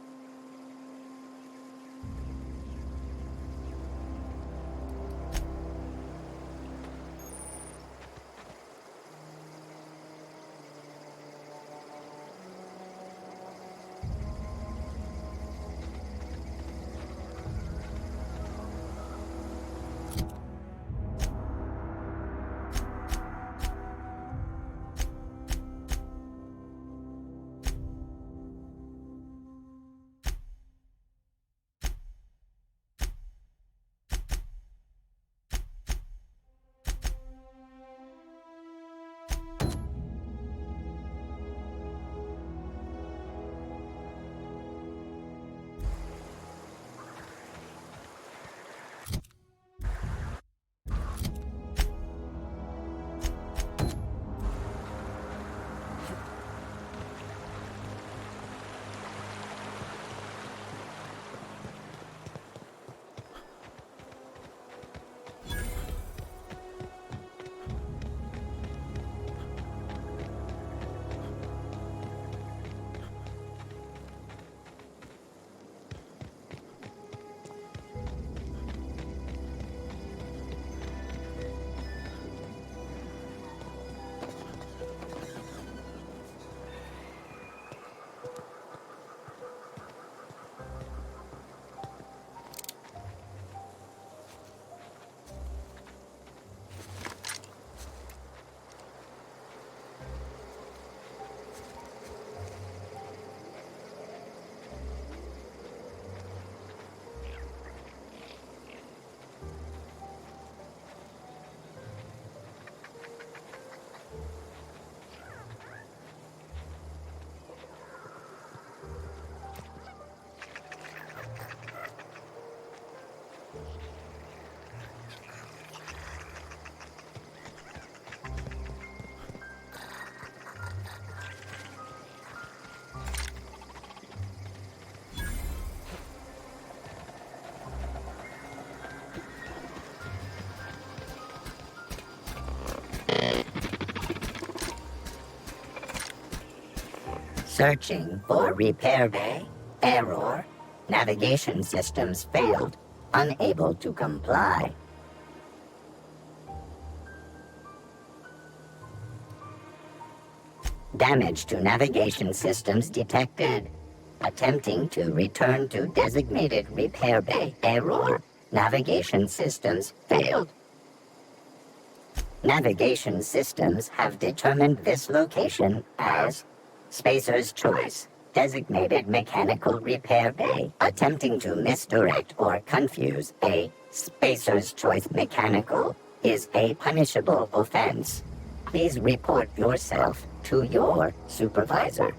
Searching for repair bay. Error. Navigation systems failed. Unable to comply. Damage to navigation systems detected. Attempting to return to designated repair bay. Error. Navigation systems failed. Navigation systems have determined this location as Spacer's Choice, designated mechanical repair bay. Attempting to misdirect or confuse a Spacer's Choice mechanical is a punishable offense. Please report yourself to your supervisor.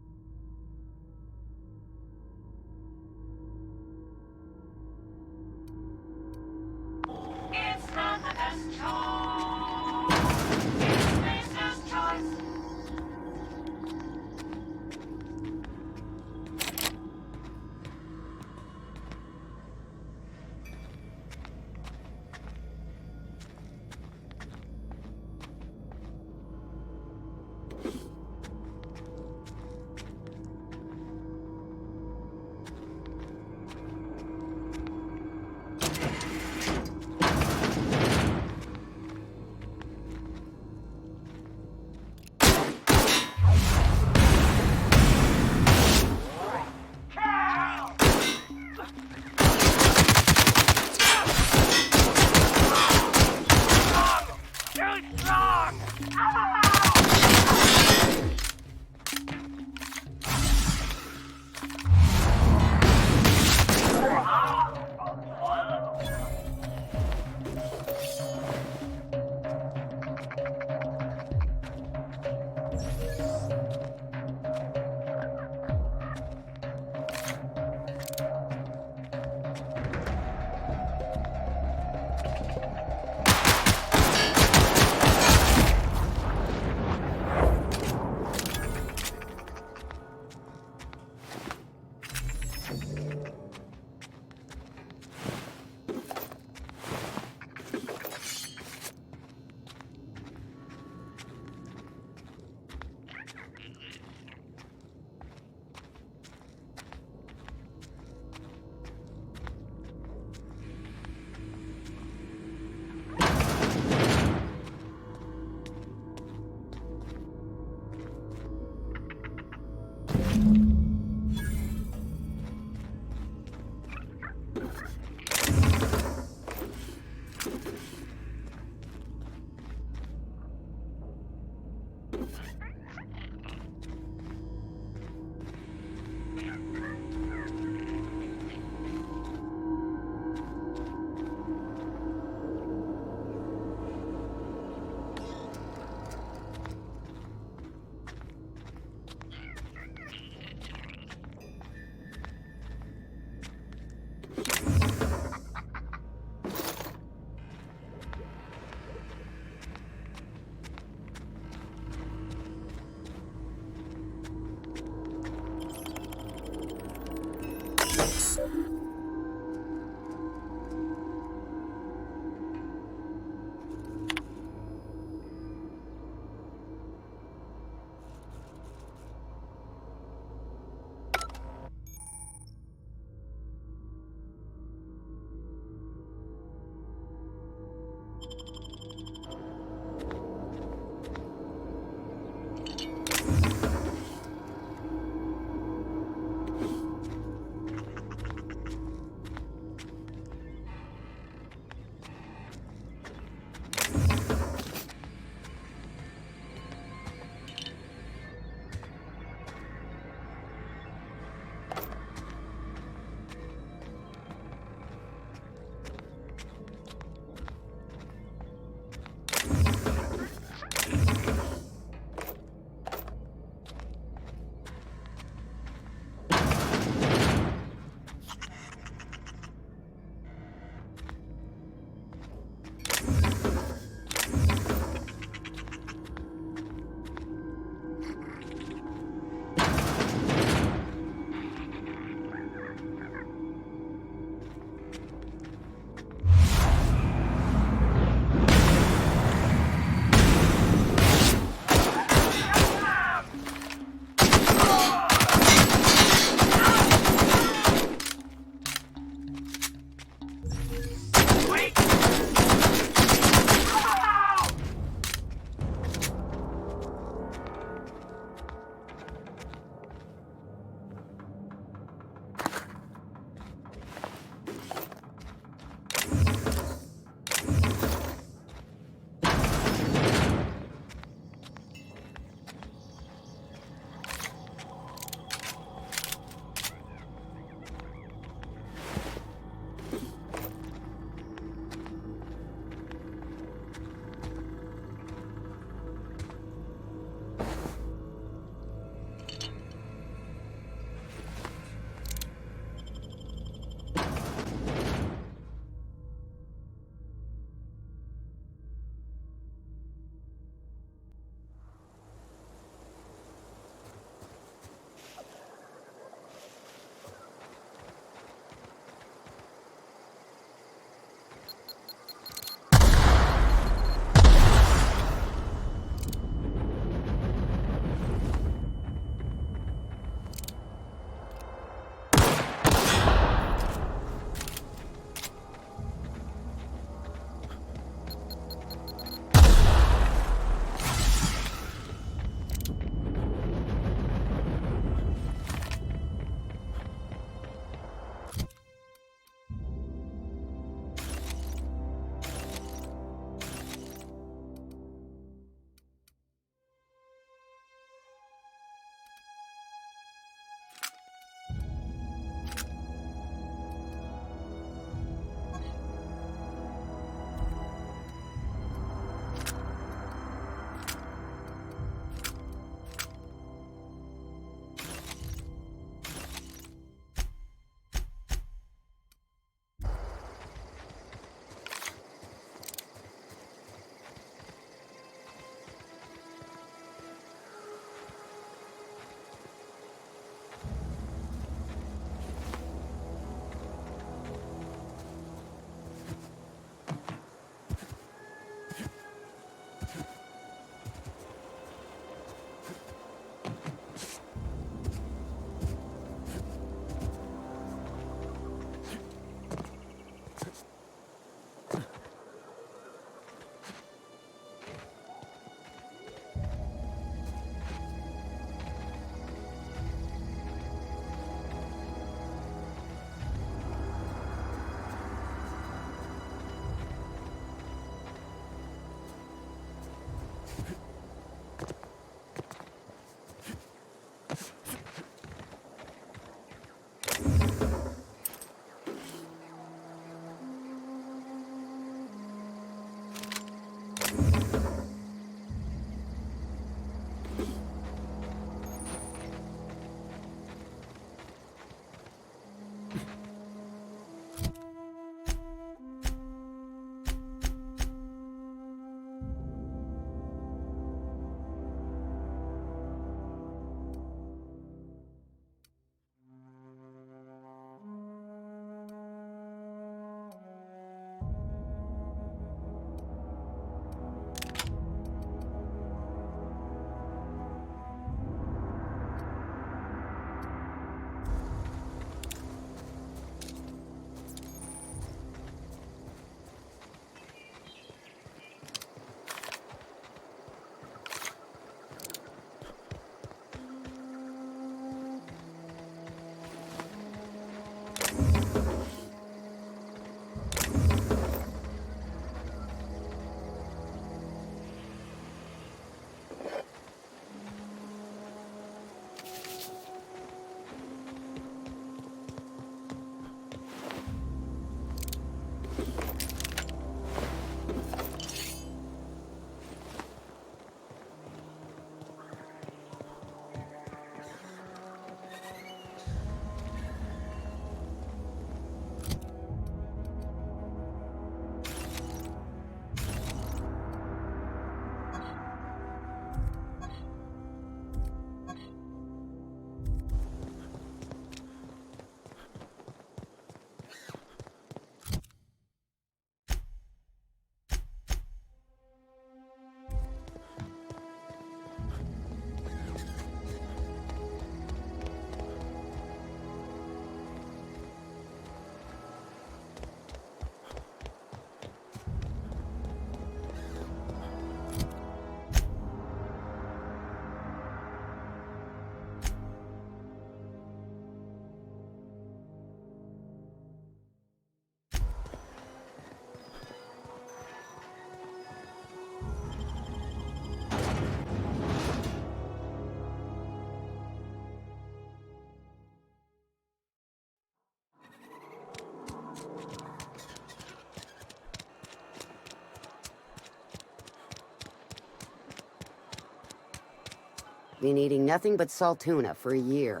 Been eating nothing but salt tuna for a year.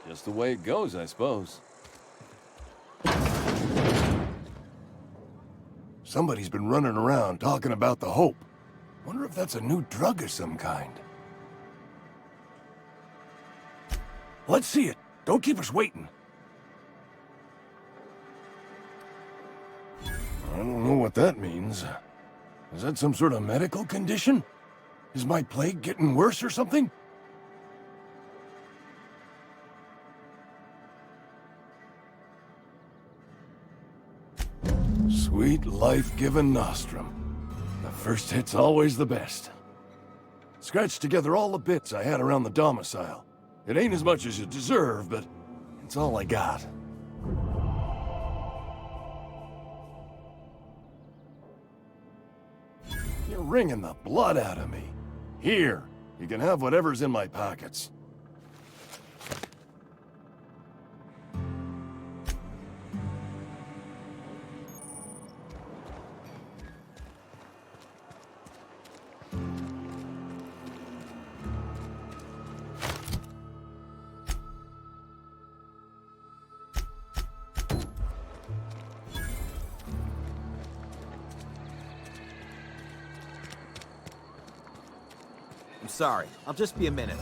Just the way it goes, I suppose. Somebody's been running around talking about the Hope. Wonder if that's a new drug of some kind. Let's see it. Don't keep us waiting. I don't know what that means. Is that some sort of medical condition? Is my plague getting worse or something? Sweet life-giving nostrum. The first hit's always the best. Scratched together all the bits I had around the domicile. It ain't as much as you deserve, but it's all I got. You're wringing the blood out of me. Here, you can have whatever's in my pockets. I'm sorry. I'll just be a minute.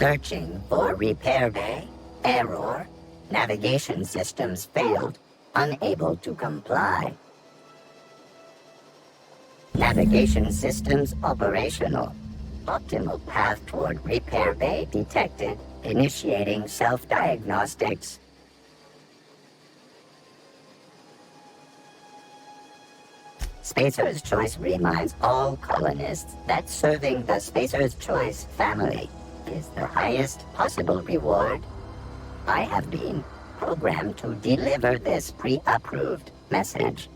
Searching for repair bay. Error. Navigation systems failed. Unable to comply. Navigation systems operational. Optimal path toward repair bay detected. Initiating self-diagnostics. Spacer's Choice reminds all colonists that serving the Spacer's Choice family is the highest possible reward. I have been programmed to deliver this pre-approved message.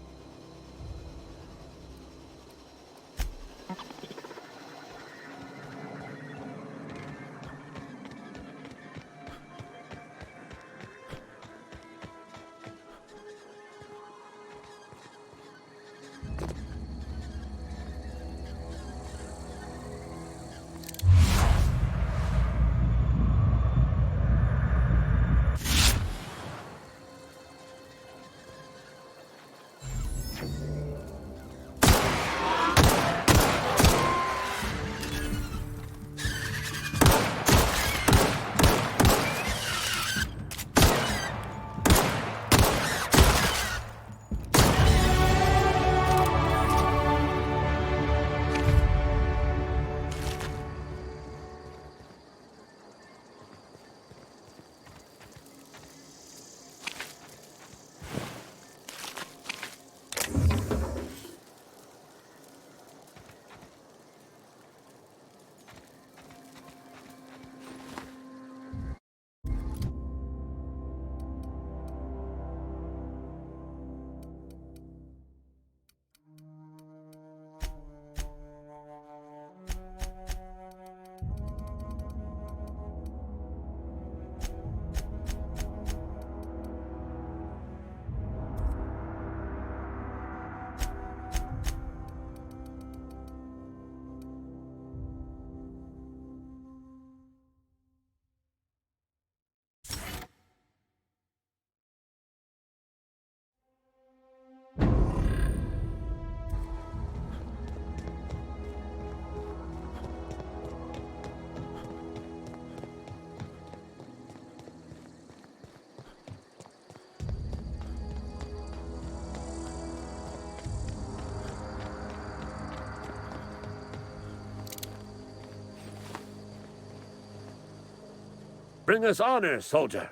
Bring us honor, soldier.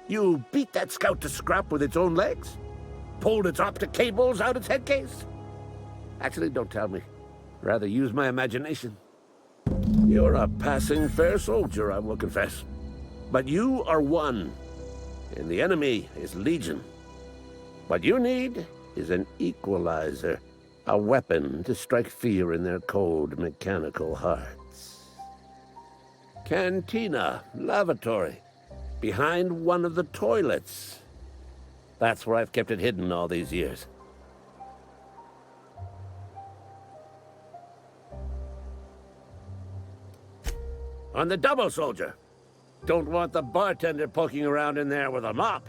You beat that scout to scrap with its own legs? Pulled its optic cables out its headcase? Actually, don't tell me. Rather use my imagination. You're a passing fair soldier, I will confess. But you are one, and the enemy is legion. What you need is an equalizer, a weapon to strike fear in their cold, mechanical hearts. Cantina, lavatory, behind one of the toilets. That's where I've kept it hidden all these years. On the double, soldier. Don't want the bartender poking around in there with a mop.